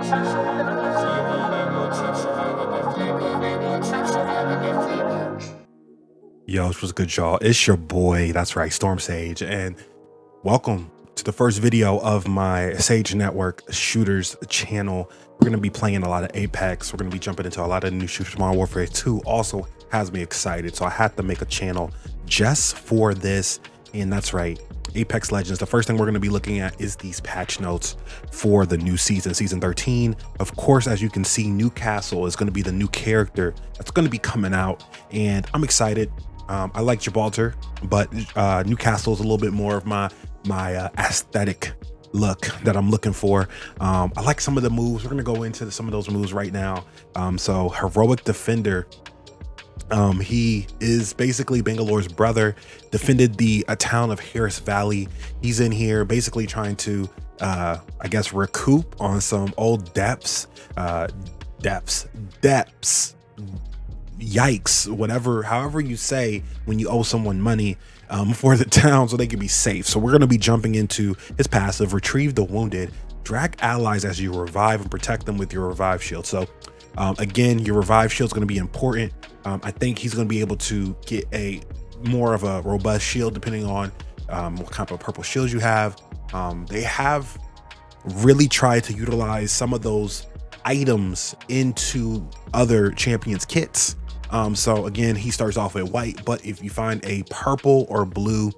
Yo, this was good, y'all. It's your boy, that's right, Storm Sage, and welcome to the first video of my Sage Network Shooters channel. We're gonna be playing a lot of Apex. We're gonna be jumping into a lot of new shooters. Modern Warfare 2 also has me excited, so I had to make a channel just for this. And that's right, Apex Legends. The first thing we're gonna be looking at is these patch notes for the new season, season 13. Of course, as you can see, Newcastle is gonna be the new character that's gonna be coming out, and I'm excited. I like Gibraltar, but Newcastle is a little bit more of my aesthetic look that I'm looking for. I like some of the moves. We're gonna go into some of those moves right now. So Heroic Defender, he is basically Bangalore's brother, defended the town of Harris Valley. He's in here basically trying to I guess recoup on some old depths, yikes, whatever, however you say when you owe someone money for the town so they can be safe. So we're going to be jumping into his passive: retrieve the wounded, drag allies as you revive, and protect them with your revive shield. So again, your revive shield is going to be important. I think he's going to be able to get a more of a robust shield depending on what kind of purple shields you have. They have really tried to utilize some of those items into other champions kits. So again, he starts off with white, but if you find a purple or blue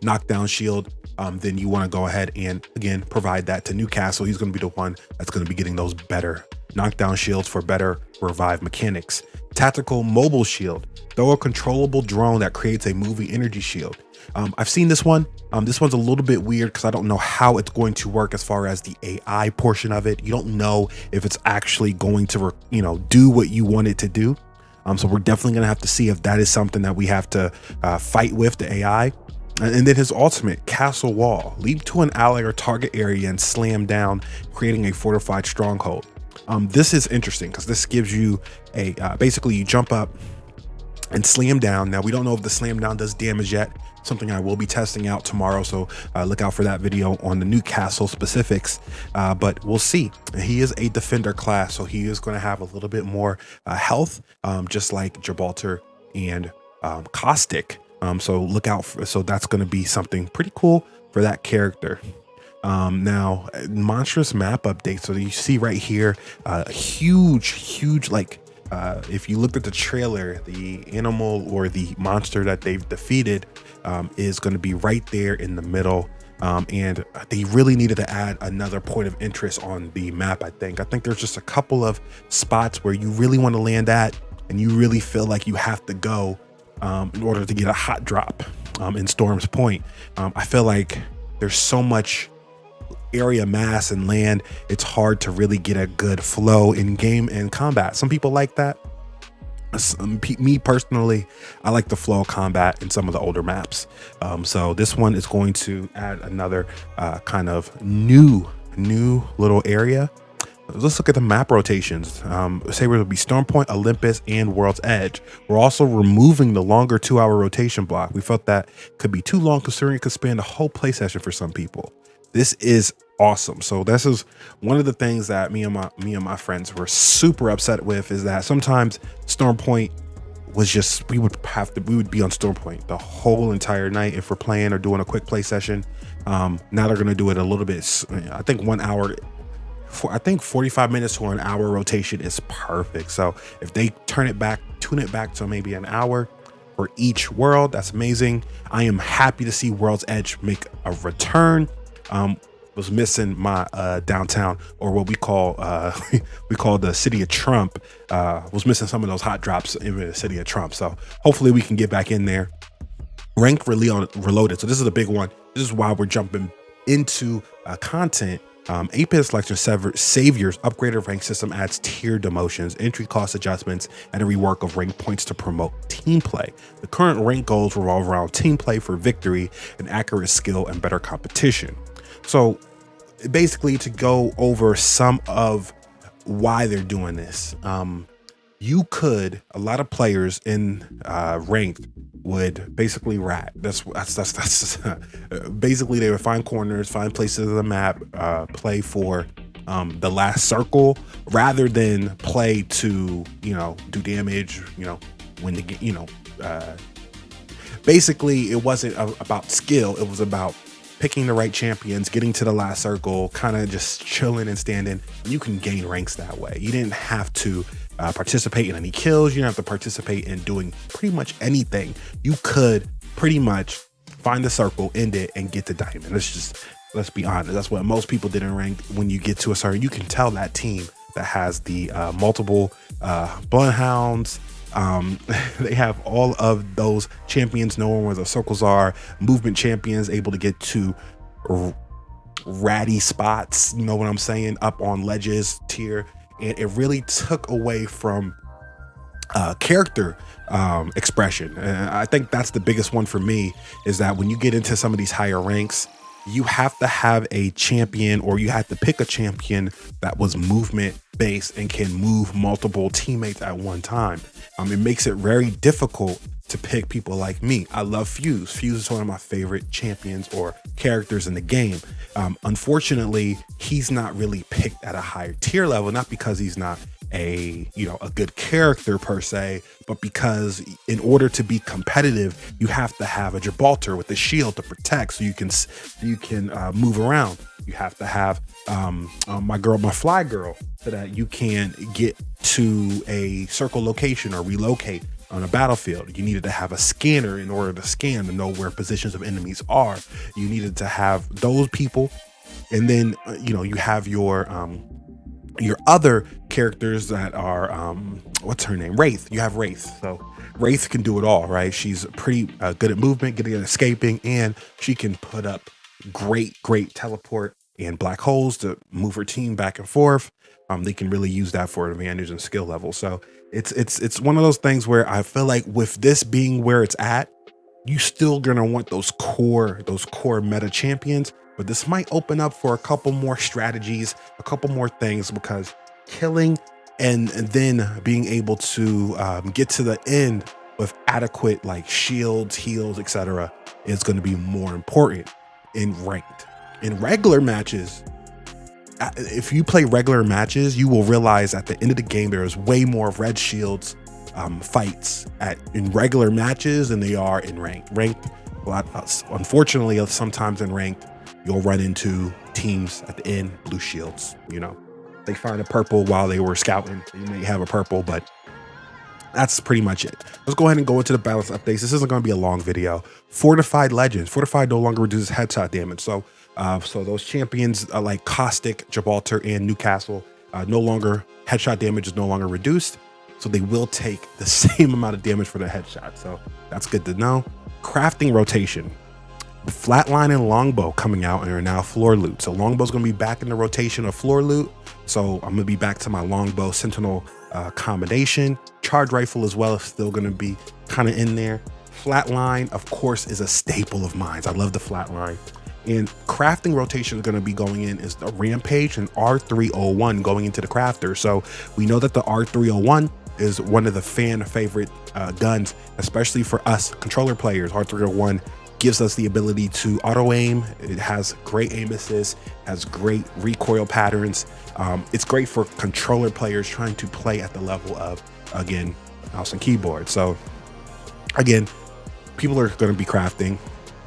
knockdown shield, then you want to go ahead and again provide that to Newcastle. He's going to be the one that's going to be getting those better knockdown shields for better revive mechanics. Tactical mobile shield: throw a controllable drone that creates a moving energy shield. I've seen this one. This one's a little bit weird because I don't know how it's going to work as far as the AI portion of it. You don't know if it's actually going to, do what you want it to do. So we're definitely going to have to see if that is something that we have to fight with the AI. And then his ultimate: castle wall. Leap to an ally or target area and slam down, creating a fortified stronghold. This is interesting because this gives you a basically you jump up and slam down. Now we don't know if the slam down does damage yet, something I will be testing out tomorrow, so look out for that video on the Newcastle specifics, but we'll see. He is a defender class, so he is going to have a little bit more health, just like Gibraltar and Caustic. So look out for, so that's going to be something pretty cool for that character. Now monstrous map update. So you see right here, huge, like if you looked at the trailer, the animal or the monster that they've defeated is going to be right there in the middle. And they really needed to add another point of interest on the map. I think there's just a couple of spots where you really want to land at and you really feel like you have to go in order to get a hot drop in Storm's Point. I feel like there's so much area mass and land, it's hard to really get a good flow in game and combat. Some people like that. Me personally, I like the flow of combat in some of the older maps. So this one is going to add another kind of new little area. Let's look at the map rotations. Say we're going to be Storm Point, Olympus, and World's Edge. We're also removing the longer 2-hour rotation block. We felt that could be too long considering it could span the whole play session for some people. This is awesome. So this is one of the things that me and my friends were super upset with, is that sometimes Storm Point was just, we would be on Storm Point the whole entire night if we're playing or doing a quick play session. Now they're going to do it a little bit, I think 1 hour, I think 45 minutes to an hour rotation is perfect. So if they tune it back to maybe an hour for each world, that's amazing. I am happy to see World's Edge make a return. Was missing my downtown, or what we call the city of Trump. Was missing some of those hot drops in the city of Trump. So hopefully we can get back in there. Rank reloaded. So this is a big one. This is why we're jumping into content. Apex Legends Savior's upgraded rank system adds tier demotions, entry cost adjustments, and a rework of rank points to promote team play. The current rank goals revolve around team play for victory and accurate skill and better competition. So basically, to go over some of why they're doing this, you could, a lot of players in ranked would basically rat. That's basically, they would find corners, find places of the map, play for the last circle rather than play to, do damage, when the game, basically it wasn't about skill. It was about picking the right champions, getting to the last circle, kind of just chilling and standing. You can gain ranks that way. You didn't have to participate in any kills. You didn't have to participate in doing pretty much anything. You could pretty much find the circle, end it, and get the diamond. Let's be honest. That's what most people did in rank. When you get to a certain, you can tell that team that has the multiple bloodhounds. They have all of those champions knowing where the circles are, movement champions able to get to ratty spots, you know what I'm saying, up on ledges tier. And it really took away from character expression. And I think that's the biggest one for me, is that when you get into some of these higher ranks, you have to have a champion, or you have to pick a champion that was movement based and can move multiple teammates at one time. It makes it very difficult to pick people like me. I love Fuse. Fuse is one of my favorite champions or characters in the game. Unfortunately, he's not really picked at a higher tier level, not because he's not a good character per se, but because in order to be competitive, you have to have a Gibraltar with a shield to protect, so you can move around. You have to have my fly girl, so that you can get to a circle location or relocate on a battlefield. You needed to have a scanner in order to scan to know where positions of enemies are. You needed to have those people, and then you have your other characters that are what's her name, Wraith. You have Wraith. So Wraith can do it all, right? She's pretty good at movement, getting and escaping, and she can put up great teleport and black holes to move her team back and forth. They can really use that for advantage and skill level. So it's one of those things where I feel like with this being where it's at, you still gonna want those core meta champions, but this might open up for a couple more strategies, a couple more things, because killing and then being able to get to the end with adequate like shields, heals, etc. is going to be more important in ranked. In regular matches, if you play regular matches, you will realize at the end of the game there is way more red shields fights in regular matches than they are in ranked. Unfortunately, sometimes in ranked, you'll run into teams at the end, blue shields. They find a purple while they were scouting. You may have a purple, but that's pretty much it. Let's go ahead and go into the balance updates. This isn't going to be a long video. Fortified Legends. Fortified no longer reduces headshot damage. So those champions like Caustic, Gibraltar, and Newcastle, headshot damage is no longer reduced. So they will take the same amount of damage for the headshot. So that's good to know. Crafting rotation. Flatline and Longbow coming out and are now floor loot. So Longbow's going to be back in the rotation of floor loot. So I'm going to be back to my Longbow Sentinel combination. Charge rifle as well is still going to be kind of in there. Flatline, of course, is a staple of mine. I love the flatline. And crafting rotation is going to be going in is the Rampage and R-301 going into the crafter. So we know that the R-301 is one of the fan favorite guns, especially for us controller players. R-301 gives us the ability to auto aim. It has great aim assist, has great recoil patterns. It's great for controller players trying to play at the level of, again, mouse and keyboard. So again, people are going to be crafting.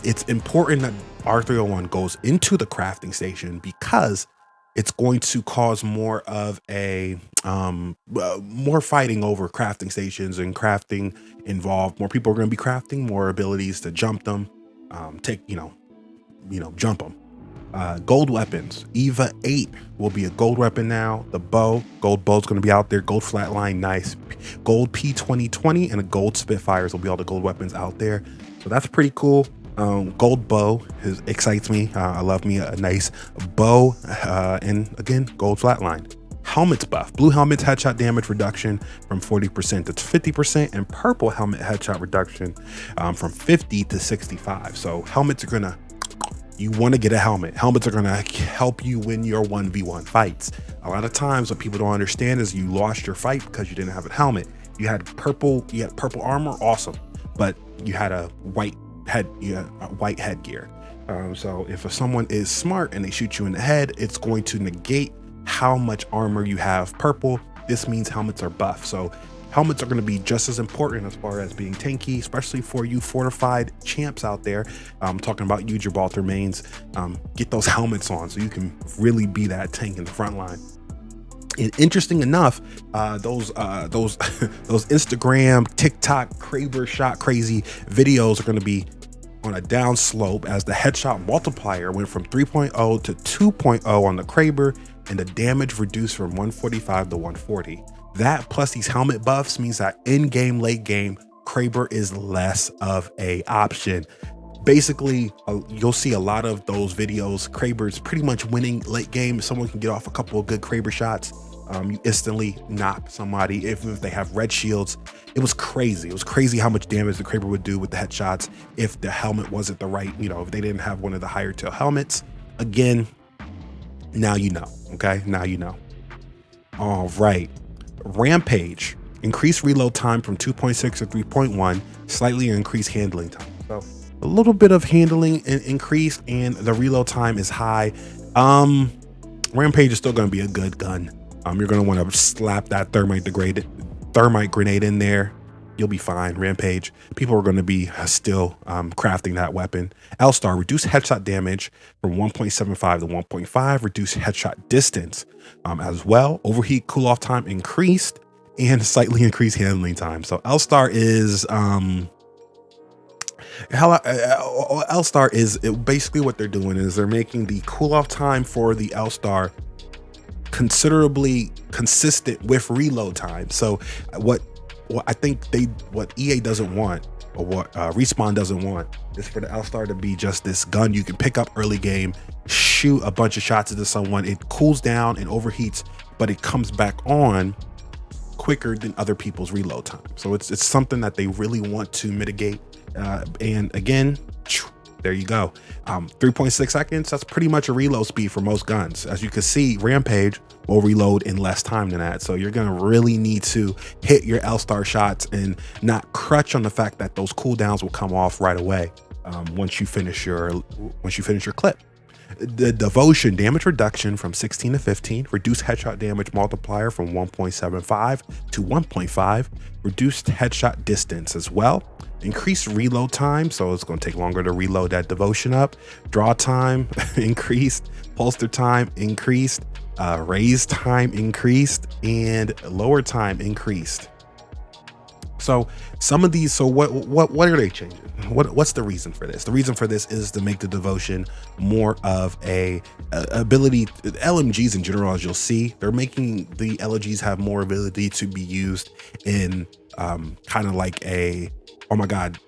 It's important that R-301 goes into the crafting station because it's going to cause more of a more fighting over crafting stations and crafting involved. More people are going to be crafting, more abilities to jump them, jump them. Gold weapons. Eva 8 will be a gold weapon now. The gold bow's going to be out there. Gold flatline, nice. Gold P2020 and a gold Spitfires will be all the gold weapons out there. So that's pretty cool. Gold bow excites me. I love me a nice bow. And again, gold flatline. Helmets buff. Blue helmets headshot damage reduction from 40% to 50%, and purple helmet headshot reduction from 50 to 65. So helmets are you want to get a helmet. Helmets are gonna help you win your 1v1 fights. A lot of times what people don't understand is you lost your fight because you didn't have a helmet. You had purple armor, awesome, but you had a white headgear. So if someone is smart and they shoot you in the head, it's going to negate how much armor you have. Purple, this means helmets are buff. So helmets are going to be just as important as far as being tanky, especially for you fortified champs out there. I'm talking about you, Gibraltar mains. Get those helmets on so you can really be that tank in the front line. And interesting enough, those Instagram, TikTok, Kraber shot crazy videos are going to be on a down slope as the headshot multiplier went from 3.0 to 2.0 on the Kraber, and the damage reduced from 145 to 140. That plus these helmet buffs means that in game, late game, Kraber is less of a option. Basically, you'll see a lot of those videos. Kraber's pretty much winning late game. If someone can get off a couple of good Kraber shots, you instantly knock somebody, even if they have red shields. It was crazy. It was crazy how much damage the Kraber would do with the headshots if the helmet wasn't the right, if they didn't have one of the higher tail helmets. Again, now you know, okay? Now you know. All right. Rampage. Increased reload time from 2.6 to 3.1, slightly increased handling time. So a little bit of handling increased, and the reload time is high. Rampage is still going to be a good gun. You're going to want to slap that thermite grenade in there. You'll be fine. Rampage. People are going to be still crafting that weapon. L-Star, reduced headshot damage from 1.75 to 1.5, reduced headshot distance as well. Overheat cool-off time increased, and slightly increased handling time. So L-Star is L-Star is basically what they're doing is they're making the cool-off time for the L-Star considerably consistent with reload time. So what I think what EA doesn't want, or what Respawn doesn't want, is for the L-Star to be just this gun you can pick up early game, shoot a bunch of shots into someone, it cools down and overheats, but it comes back on quicker than other people's reload time. So it's something that they really want to mitigate. And again, there you go. 3.6 seconds, that's pretty much a reload speed for most guns. As you can see, Rampage will reload in less time than that. So you're gonna really need to hit your L-Star shots and not crutch on the fact that those cooldowns will come off right away once you finish your clip. The Devotion, damage reduction from 16 to 15, reduced headshot damage multiplier from 1.75 to 1.5, reduced headshot distance as well. Increased reload time, so it's going to take longer to reload that Devotion up. Draw time increased, holster time increased, raise time increased, and lower time increased. So some of these, so what are they changing? What's the reason for this? The reason for this is to make the Devotion more of a ability. LMGs in general, as you'll see, they're making the LMGs have more ability to be used in kind of like a, oh my God,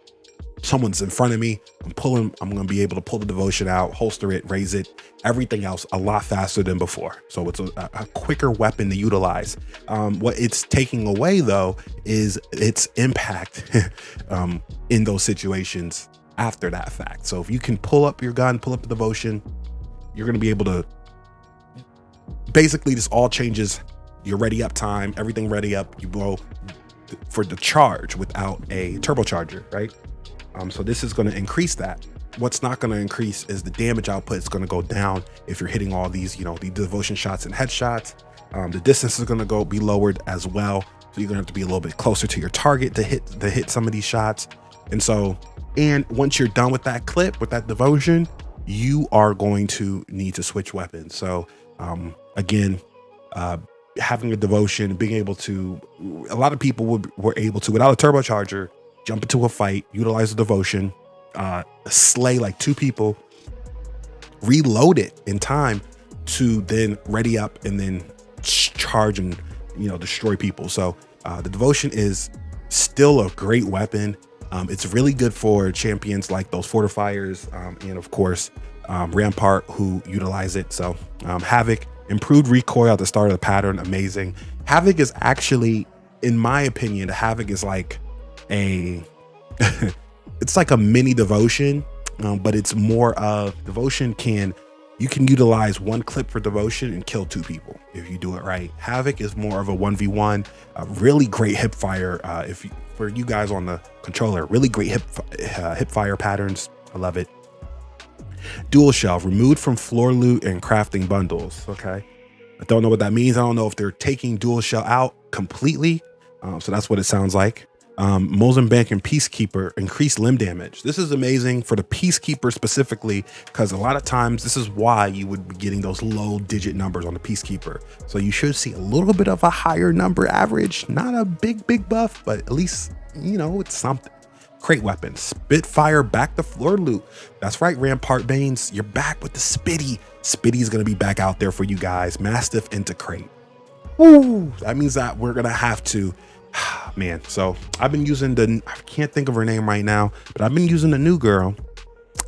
someone's in front of me, I'm going to be able to pull the Devotion out, holster it, raise it, everything else a lot faster than before. So it's a quicker weapon to utilize. What it's taking away though is its impact in those situations after that fact. So if you can pull up your gun, pull up the Devotion, you're going to be able to, basically this all changes your ready up time, everything ready up, you go for the charge without a turbocharger, right? So this is going to increase that. What's not going to increase is the damage output. It's going to go down if you're hitting all these, the Devotion shots and headshots. The distance is going to be lowered as well. So you're going to have to be a little bit closer to your target to hit some of these shots. And once you're done with that clip, with that Devotion, you are going to need to switch weapons. So again, having a Devotion, being able to, a lot of people were able to, without a turbocharger, jump into a fight, utilize the Devotion, slay like 2 people, reload it in time to then ready up and then charge and destroy people. So the Devotion is still a great weapon. It's really good for champions like those fortifiers and of course Rampart who utilize it. So Havoc, improved recoil at the start of the pattern, amazing. Havoc is actually, in my opinion, Havoc is like it's like a mini Devotion, but it's more of Devotion you can utilize one clip for Devotion and kill 2 people if you do it right. Havoc is more of a 1v1, really great hip fire. For you guys on the controller, really great hip fire patterns. I love it. Dual shell, removed from floor loot and crafting bundles. Okay. I don't know what that means. I don't know if they're taking dual shell out completely. So that's what it sounds like. Mozambique and Peacekeeper increased limb damage. This is amazing for the Peacekeeper specifically, because a lot of times this is why you would be getting those low digit numbers on the Peacekeeper. So you should see a little bit of a higher number average, not a big buff, but at least, you know, it's something. Crate weapons, Spitfire back to floor loot. That's right, Rampart Banes, you're back with the Spitty. Spitty is gonna be back out there for you guys. Mastiff into crate. Woo! That means that we're gonna have to, man. So I've been using I can't think of her name right now, but I've been using the new girl,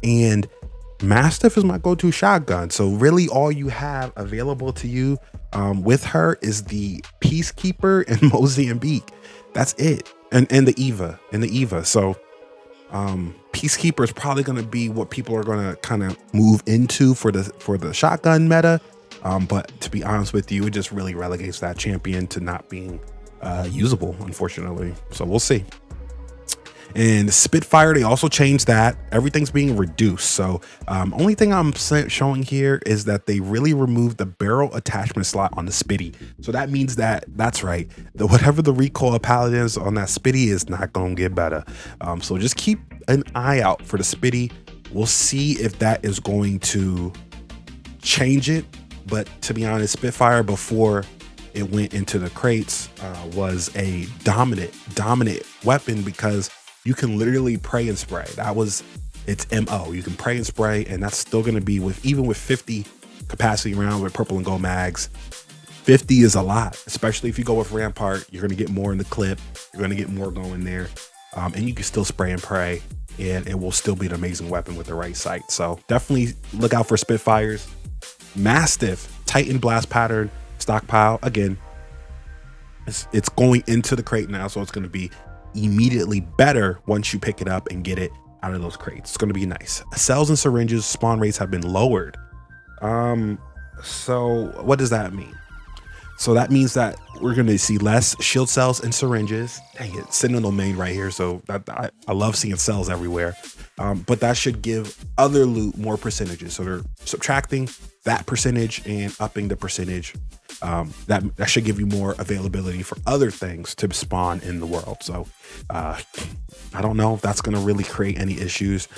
and Mastiff is my go-to shotgun. So really all you have available to you with her is the Peacekeeper and Mozambique. That's it. And the Eva. So Peacekeeper is probably going to be what people are going to kind of move into for the shotgun meta. But to be honest with you, it just really relegates that champion to not being usable, unfortunately. So we'll see. And Spitfire, they also changed that. Everything's being reduced. So only thing I'm showing here is that they really removed the barrel attachment slot on the Spitty. So that means that, that's right, whatever the recoil of Paladins on that Spitty is not going to get better. So just keep an eye out for the Spitty. We'll see if that is going to change it. But to be honest, Spitfire before it went into the crates was a dominant weapon, because you can literally pray and spray. That was its MO. You can pray and spray, and that's still going to be even with 50 capacity rounds with purple and gold mags. 50 is a lot, especially if you go with Rampart. You're going to get more in the clip. You're going to get more going there, and you can still spray and pray, and it will still be an amazing weapon with the right sight. So definitely look out for Spitfires. Mastiff Titan blast pattern stockpile. Again, it's going into the crate now, so it's going to be immediately better once you pick it up and get it out of those crates. It's going to be nice. Cells and syringes spawn rates have been lowered. So what does that mean? So that means that we're going to see less shield cells and syringes. Dang it, sitting on the main right here. So I love seeing cells everywhere. But that should give other loot more percentages. So they're subtracting that percentage and upping the percentage. That should give you more availability for other things to spawn in the world. So I don't know if that's going to really create any issues.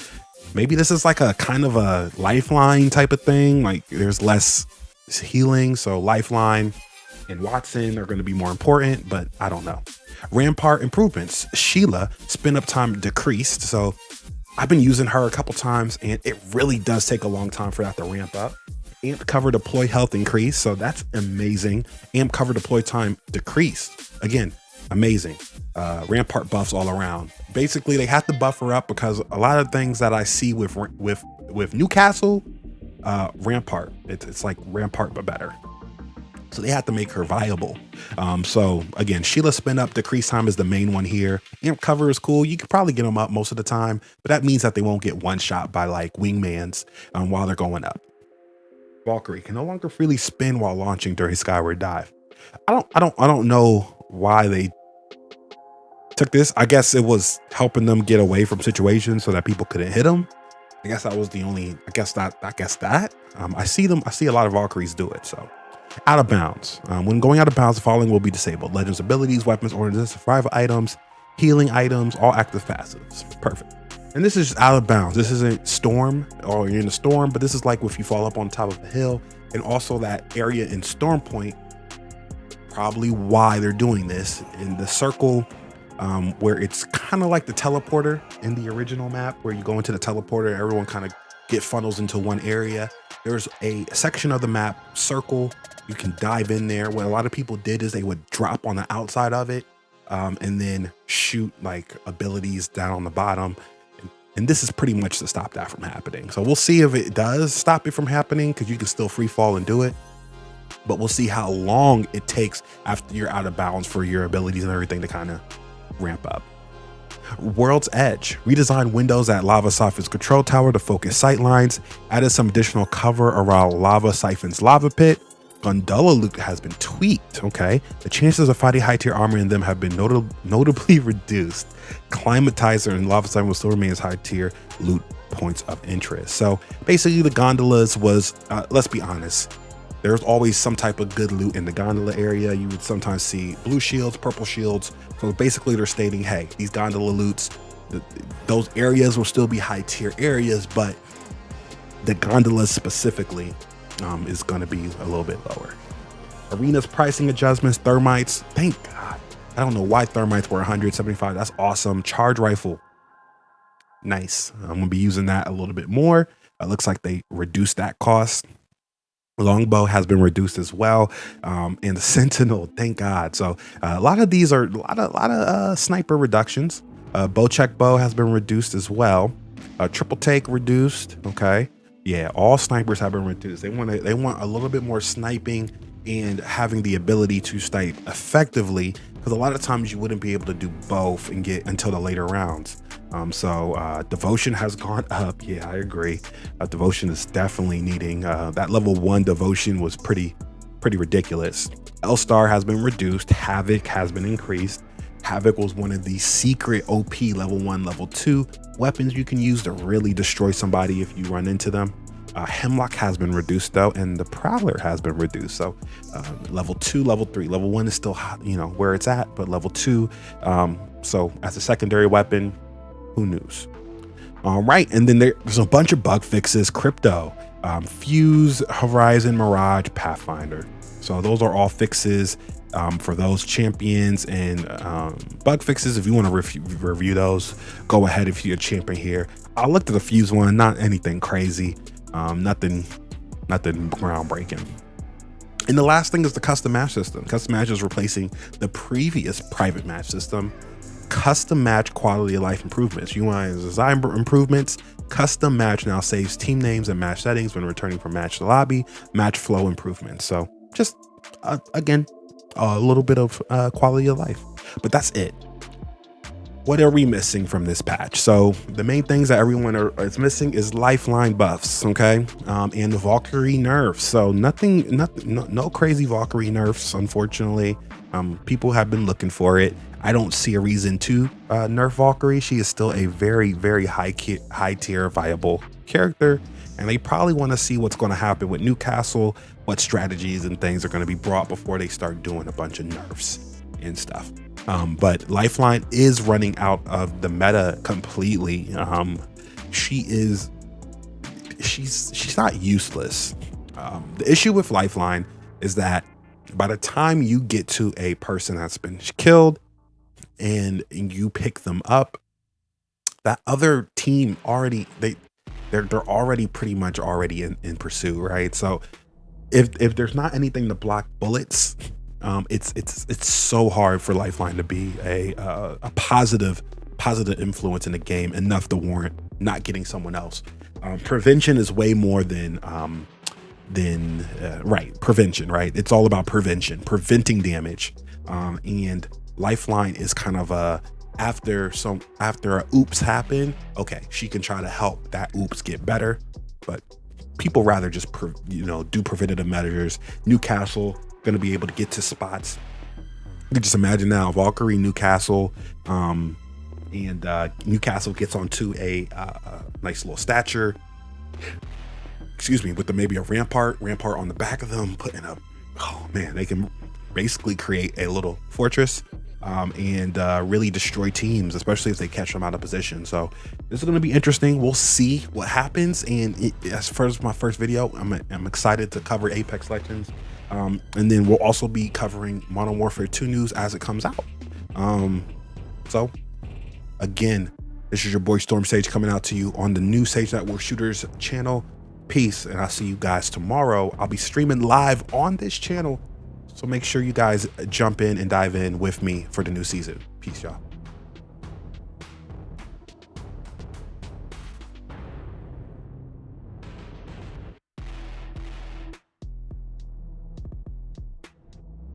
Maybe this is like a kind of a lifeline type of thing. Like there's less healing. So lifeline and Watson are going to be more important, but I don't know. Rampart improvements. Sheila spin up time decreased. So I've been using her a couple times, and it really does take a long time for that to ramp up. Amp cover deploy health increase. So that's amazing. Amp cover deploy time decreased. Again, amazing. Rampart buffs all around. Basically, they have to buff her up because a lot of things that I see with Newcastle, Rampart, it's like Rampart but better. So they have to make her viable. So again, Sheila spin up decrease time is the main one here. Amp cover is cool. You could probably get them up most of the time, but that means that they won't get one shot by like wingmans while they're going up. Valkyrie can no longer freely spin while launching during skyward dive. I don't know why they took this. I guess it was helping them get away from situations so that people couldn't hit them. I guess that was the only, I guess that I see a lot of Valkyries do it. So out of bounds. When going out of bounds, the following will be disabled: Legends abilities, weapons, orders, survival items, healing items, all active passives. Perfect. And this is just out of bounds. This isn't storm or you're in a storm, but this is like if you fall up on top of a hill. And also that area in Storm Point, probably why they're doing this in the circle, where it's kind of like the teleporter in the original map, where you go into the teleporter, everyone kind of get funnels into one area. There's a section of the map, circle, you can dive in there. What a lot of people did is they would drop on the outside of it and then shoot like abilities down on the bottom. And this is pretty much to stop that from happening. So we'll see if it does stop it from happening, because you can still free fall and do it. But we'll see how long it takes after you're out of bounds for your abilities and everything to kind of ramp up. World's Edge redesigned windows at Lava Siphon's control tower to focus sight lines, added some additional cover around Lava Siphon's lava pit. Gondola loot has been tweaked. Okay, the chances of fighting high tier armor in them have been notably reduced. Climatizer and Lava Siphon will still remain as high tier loot points of interest. So basically the gondolas was, let's be honest, There's always some type of good loot in the gondola area. You would sometimes see blue shields, purple shields. So basically they're stating, hey, these gondola loots, those areas will still be high tier areas, but the gondolas specifically is going to be a little bit lower. Arena's pricing adjustments, thermites, thank God. I don't know why thermites were 175. That's awesome. Charge rifle, nice. I'm gonna be using that a little bit more. It looks like they reduced that cost. Longbow has been reduced as well, and the Sentinel, thank God. So a lot of these are a lot of sniper reductions. Bow check bow has been reduced as well. Triple take reduced. Okay, yeah, all snipers have been reduced. They want a little bit more sniping and having the ability to snipe effectively, because a lot of times you wouldn't be able to do both and get until the later rounds. So devotion has gone up. Yeah, I agree. Devotion is definitely needing that level 1 devotion was pretty ridiculous. L-Star has been reduced. Havoc has been increased. Havoc was one of the secret OP level 1, level 2 weapons you can use to really destroy somebody if you run into them. Hemlock has been reduced though, and the Prowler has been reduced. So level 2, level 3, level 1 is still, you know, where it's at, but level 2. So as a secondary weapon, who knows? All right, and then there's a bunch of bug fixes. Crypto, Fuse, Horizon, Mirage, Pathfinder. So those are all fixes for those champions and bug fixes. If you want to review those, go ahead if you're a champion here. I looked at the Fuse one, not anything crazy, nothing groundbreaking. And the last thing is the custom match system. Custom match is replacing the previous private match system. Custom match quality of life improvements. You want design improvements. Custom match now saves team names and match settings when returning from match to lobby. Match flow improvements. So just again, a little bit of quality of life, but that's it. What are we missing from this patch? So the main things that everyone is missing is lifeline buffs, okay, and the Valkyrie nerfs. So no crazy Valkyrie nerfs, unfortunately. People have been looking for it. I don't see a reason to nerf Valkyrie. She is still a very high tier viable character, and they probably want to see what's going to happen with Newcastle, what strategies and things are going to be brought before they start doing a bunch of nerfs and stuff. But Lifeline is running out of the meta completely. She's not useless. The issue with Lifeline is that by the time you get to a person that's been killed and you pick them up, that other team already they're already pretty much already in pursuit, right? So if there's not anything to block bullets, it's so hard for Lifeline to be a positive influence in the game enough to warrant not getting someone else. Prevention is way more than prevention, right? It's all about preventing damage, and Lifeline is kind of after a oops happen, okay, she can try to help that oops get better, but people rather just do preventative measures. Newcastle going to be able to get to spots. You can just imagine now Valkyrie, Newcastle, and Newcastle gets onto a nice little stature, with maybe a rampart on the back of them, putting up, oh man, they can basically create a little fortress and really destroy teams, especially if they catch them out of position. So this is going to be interesting. We'll see what happens. And as far as my first video, I'm excited to cover Apex Legends, and then we'll also be covering Modern Warfare 2 news as it comes out. So again, this is your boy Storm Sage coming out to you on the new Sage Network Shooters channel. Peace, and I'll see you guys tomorrow. I'll be streaming live on this channel, so make sure you guys jump in and dive in with me for the new season. Peace, y'all.